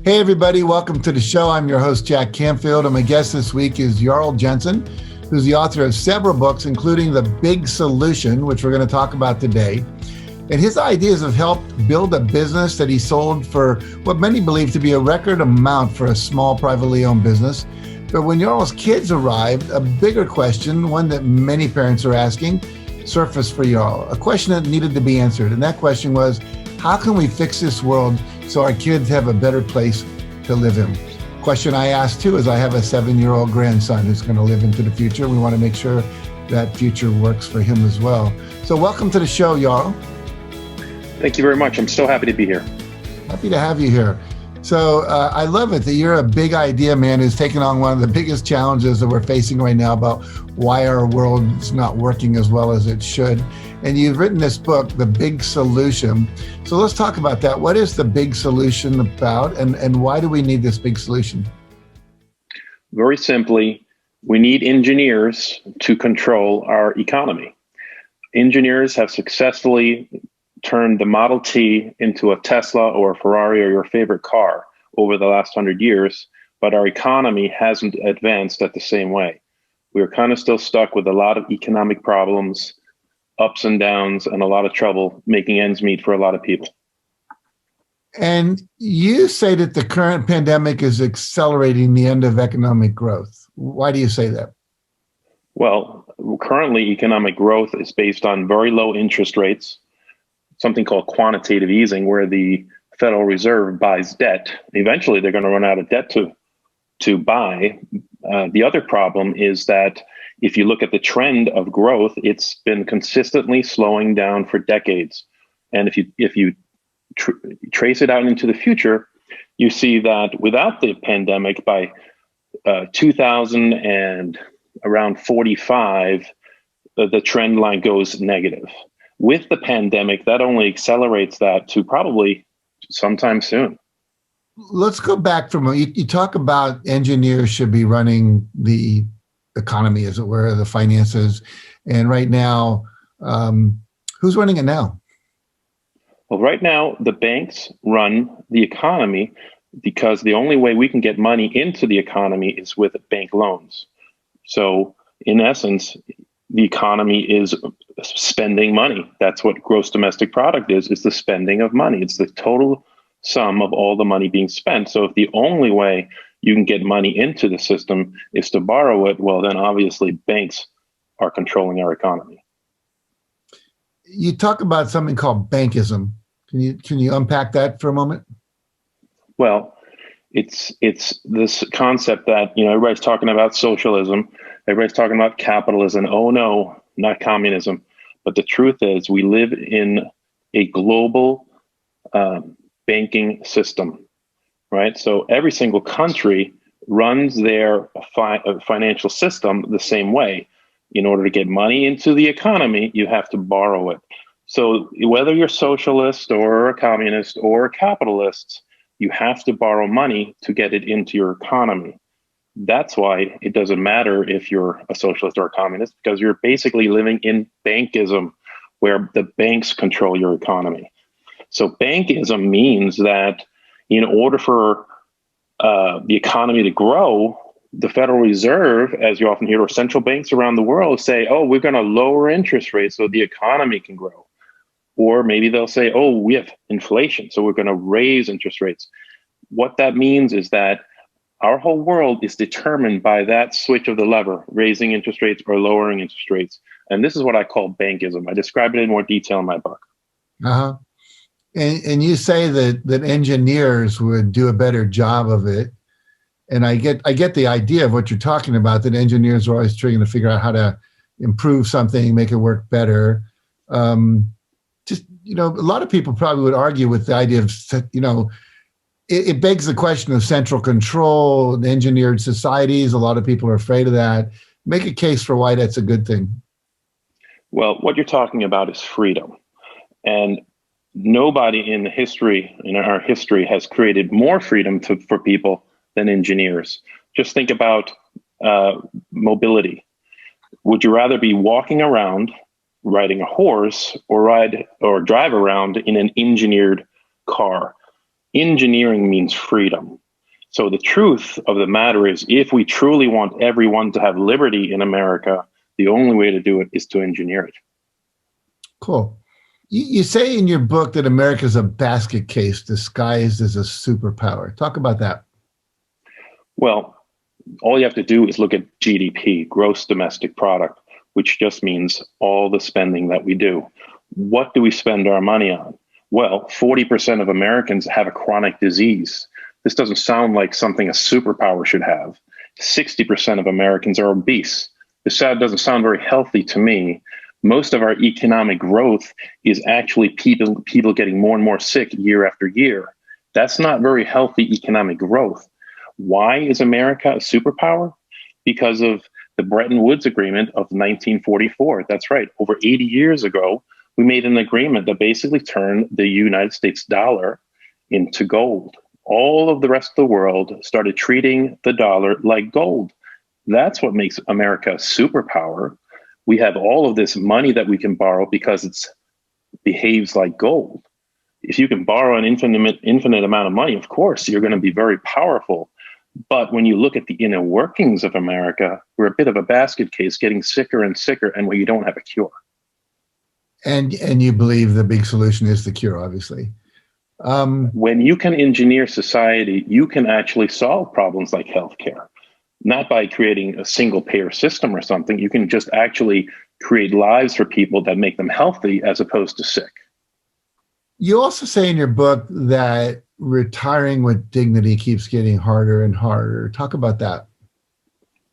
Hey everybody, welcome to the show. I'm your host, Jack Canfield, and my guest this week is Jarl Jensen, who's the author of several books, including The Big Solution, which we're going to talk about today. And his ideas have helped build a business that he sold for what many believe to be a record amount for a small privately owned business. But when Jarl's kids arrived, a bigger question, one that many parents are asking, surfaced for Jarl, a question that needed to be answered. And that question was, how can we fix this world so our kids have a better place to live in? Question I asked too is I have a 7-year-old grandson who's going to live into the future. We want to make sure that future works for him as well. So welcome to the show, Jarl. Thank you very much. I'm so happy to be here. Happy to have you here. So I love it that you're a big idea man who's taking on one of the biggest challenges that we're facing right now about why our world is not working as well as it should. And you've written this book, The Big Solution. So let's talk about that. What is The Big Solution about, and why do we need this big solution? Very simply, we need engineers to control our economy. Engineers have successfully turned the Model T into a Tesla or a Ferrari or your favorite car over the last 100 years, but our economy hasn't advanced at the same way. We're kind of still stuck with a lot of economic problems, ups and downs, and a lot of trouble making ends meet for a lot of people. And you say that the current pandemic is accelerating the end of economic growth. Why do you say that? Well, currently economic growth is based on very low interest rates, something called quantitative easing, where the Federal Reserve buys debt. Eventually, they're going to run out of debt to buy. The other problem is that if you look at the trend of growth, it's been consistently slowing down for decades. And if you trace it out into the future, you see that without the pandemic, by 2000 and around 45, the trend line goes negative. With the pandemic, that only accelerates that to probably sometime soon. Let's go back from, you talk about engineers should be running the economy, as it were, the finances. And right now, who's running it now? Well, right now, the banks run the economy because the only way we can get money into the economy is with bank loans. So in essence, the economy is spending money. That's what gross domestic product is the spending of money. It's the total sum of all the money being spent. So if the only way you can get money into the system is to borrow it, well, then obviously banks are controlling our economy. You talk about something called Bankism. Can you unpack that for a moment? Well, it's this concept that, everybody's talking about socialism, everybody's talking about capitalism. Oh no, not communism. But the truth is we live in a global banking system, right? So every single country runs their financial system the same way. In order to get money into the economy, you have to borrow it. So whether you're socialist or a communist or a capitalist, you have to borrow money to get it into your economy. That's why it doesn't matter if you're a socialist or a communist, because you're basically living in bankism, where the banks control your economy. So bankism means that in order for the economy to grow, the Federal Reserve, as you often hear, or central banks around the world say, oh, we're going to lower interest rates so the economy can grow. Or maybe they'll say, oh, we have inflation, so we're going to raise interest rates. What that means is that our whole world is determined by that switch of the lever, raising interest rates or lowering interest rates. And this is what I call bankism. I describe it in more detail in my book. Uh-huh. And you say that engineers would do a better job of it. And I get the idea of what you're talking about, that engineers are always trying to figure out how to improve something, make it work better. A lot of people probably would argue with the idea of, it begs the question of central control, engineered societies. A lot of people are afraid of that. Make a case for why that's a good thing. Well, what you're talking about is freedom. And nobody in our history has created more freedom for people than engineers. Just think about mobility. Would you rather be walking around, riding a horse, or drive around in an engineered car? Engineering means freedom. So the truth of the matter is, if we truly want everyone to have liberty in America, the only way to do it is to engineer it. Cool. You say in your book that America is a basket case disguised as a superpower. Talk about that. Well, all you have to do is look at GDP, gross domestic product, which just means all the spending that we do. What do we spend our money on? Well, 40% of Americans have a chronic disease. This doesn't sound like something a superpower should have. 60% of Americans are obese. This doesn't sound very healthy to me. Most of our economic growth is actually people getting more and more sick year after year. That's not very healthy economic growth. Why is America a superpower? Because of the Bretton Woods Agreement of 1944. That's right. Over 80 years ago, we made an agreement that basically turned the United States dollar into gold. All of the rest of the world started treating the dollar like gold. That's what makes America a superpower. We have all of this money that we can borrow because it behaves like gold. If you can borrow an infinite amount of money, of course, you're going to be very powerful. But when you look at the inner workings of America, we're a bit of a basket case, getting sicker and sicker, and where you don't have a cure. And you believe the big solution is the cure, obviously. When you can engineer society, you can actually solve problems like healthcare. Not by creating a single payer system or something. You can just actually create lives for people that make them healthy as opposed to sick. You also say in your book that retiring with dignity keeps getting harder and harder. Talk about that.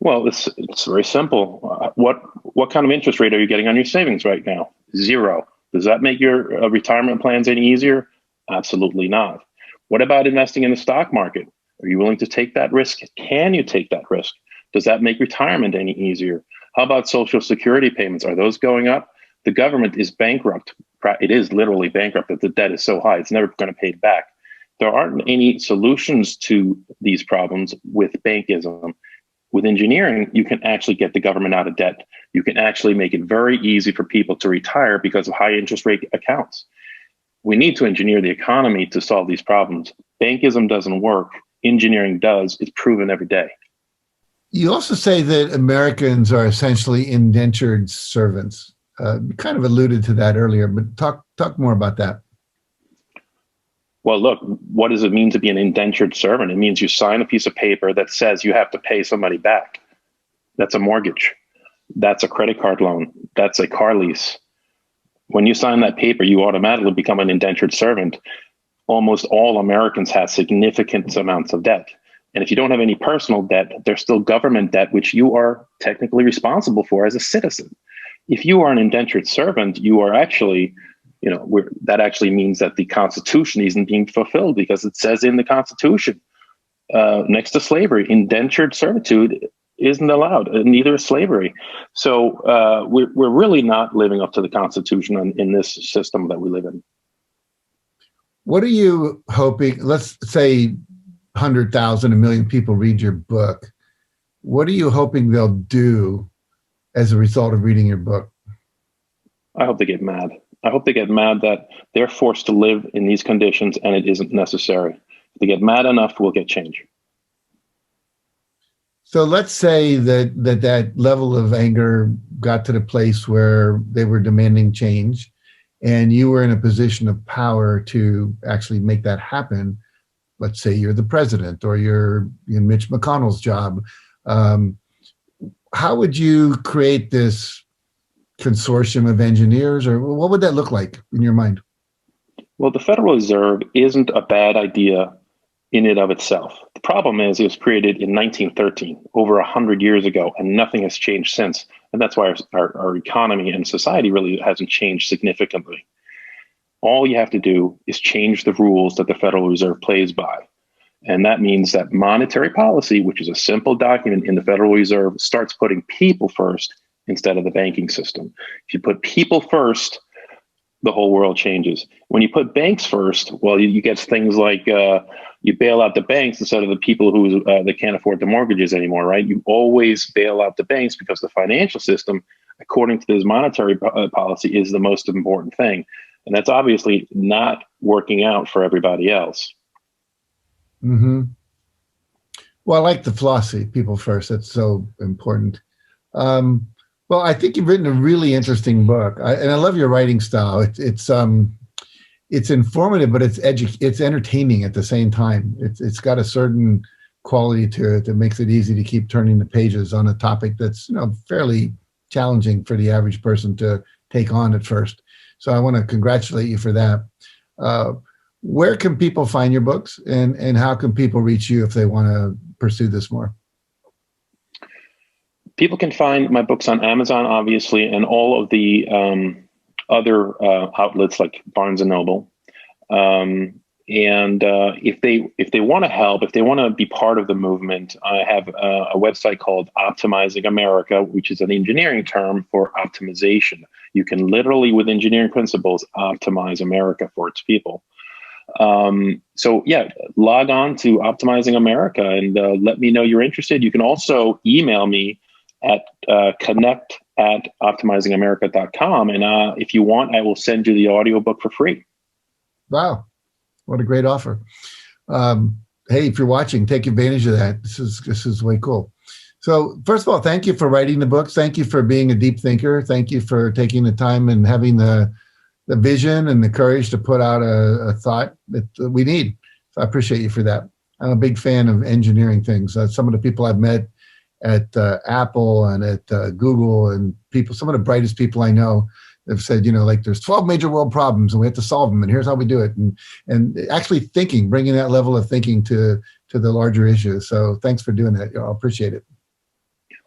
Well, it's very simple. What kind of interest rate are you getting on your savings right now? 0. Does that make your retirement plans any easier? Absolutely not. What about investing in the stock market? Are you willing to take that risk? Can you take that risk? Does that make retirement any easier? How about Social Security payments? Are those going up? The government is bankrupt. It is literally bankrupt. The debt is so high, it's never going to pay it back. There aren't any solutions to these problems with bankism. With engineering, you can actually get the government out of debt. You can actually make it very easy for people to retire because of high interest rate accounts. We need to engineer the economy to solve these problems. Bankism doesn't work. Engineering does. It's proven every day. You also say that Americans are essentially indentured servants. You kind of alluded to that earlier, but talk more about that. Well, look, what does it mean to be an indentured servant? It means you sign a piece of paper that says you have to pay somebody back. That's a mortgage. That's a credit card loan. That's a car lease. When you sign that paper, you automatically become an indentured servant. Almost all Americans have significant amounts of debt. And if you don't have any personal debt, there's still government debt, which you are technically responsible for as a citizen. If you are an indentured servant, you are actually, that actually means that the Constitution isn't being fulfilled, because it says in the Constitution, next to slavery, indentured servitude isn't allowed, neither is slavery. So we're really not living up to the Constitution in this system that we live in. What are you hoping? Let's say 100,000, 1 million people read your book. What are you hoping they'll do as a result of reading your book? I hope they get mad. I hope they get mad that they're forced to live in these conditions and it isn't necessary. If they get mad enough, we'll get change. So let's say that level of anger got to the place where they were demanding change, and you were in a position of power to actually make that happen. Let's say you're the president, or you're in Mitch McConnell's job. How would you create this consortium of engineers, or what would that look like in your mind? Well, the Federal Reserve isn't a bad idea in and of itself. The problem is it was created in 1913, over 100 years ago, and nothing has changed since. And that's why our economy and society really hasn't changed significantly. All you have to do is change the rules that the Federal Reserve plays by. And that means that monetary policy, which is a simple document in the Federal Reserve, starts putting people first instead of the banking system. If you put people first, the whole world changes. When you put banks first, well, you get things like you bail out the banks instead of the people who that can't afford the mortgages anymore, right? You always bail out the banks because the financial system, according to this monetary policy, is the most important thing. And that's obviously not working out for everybody else. Mm-hmm. Well, I like the philosophy, people first. That's so important. Well, I think you've written a really interesting book, and I love your writing style. It's informative, but it's entertaining at the same time. It's got a certain quality to it that makes it easy to keep turning the pages on a topic that's fairly challenging for the average person to take on at first. So I want to congratulate you for that. Where can people find your books, and how can people reach you if they want to pursue this more? People can find my books on Amazon, obviously, and all of the other outlets like Barnes and Noble. If they want to help, if they want to be part of the movement, I have a website called Optimizing America, which is an engineering term for optimization. You can literally, with engineering principles, optimize America for its people. So yeah, log on to Optimizing America and let me know you're interested. You can also email me at connect@optimizingamerica.com. And if you want, I will send you the audiobook for free. Wow. What a great offer. Hey, if you're watching, take advantage of that. This is way cool. So first of all, thank you for writing the books. Thank you for being a deep thinker. Thank you for taking the time and having the vision and the courage to put out a thought that we need. So I appreciate you for that. I'm a big fan of engineering things. Some of the people I've met at Apple and at Google, and some of the brightest people I know have said, like there's 12 major world problems and we have to solve them, and here's how we do it. And actually bringing that level of thinking to the larger issues. So thanks for doing that. I appreciate it.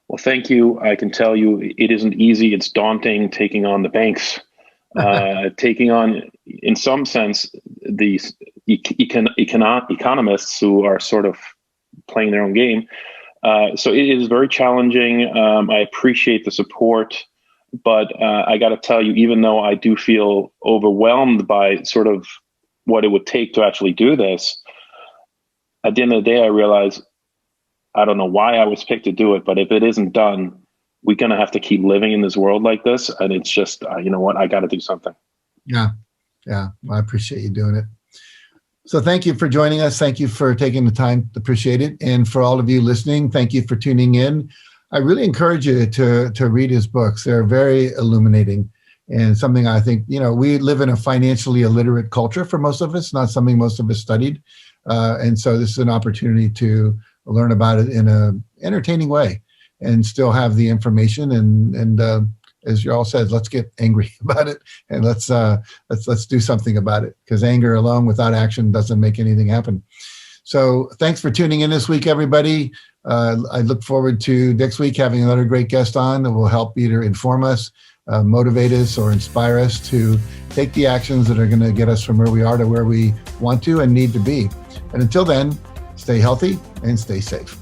Well, thank you. I can tell you it isn't easy. It's daunting taking on the banks, taking on, in some sense, these economists who are sort of playing their own game. So it is very challenging. I appreciate the support, but I got to tell you, even though I do feel overwhelmed by sort of what it would take to actually do this, at the end of the day, I realize I don't know why I was picked to do it, but if it isn't done, we're going to have to keep living in this world like this. And it's just, you know what, I got to do something. Yeah. Well, I appreciate you doing it. So thank you for joining us. Thank you for taking the time. Appreciate it. And for all of you listening, thank you for tuning in. I really encourage you to read his books. They're very illuminating, and something I think, we live in a financially illiterate culture for most of us, not something most of us studied. And so this is an opportunity to learn about it in an entertaining way and still have the information. And as Jarl said, let's get angry about it, and let's do something about it, because anger alone without action doesn't make anything happen. So thanks for tuning in this week, everybody. I look forward to next week having another great guest on that will help either inform us, motivate us, or inspire us to take the actions that are going to get us from where we are to where we want to and need to be. And until then, stay healthy and stay safe.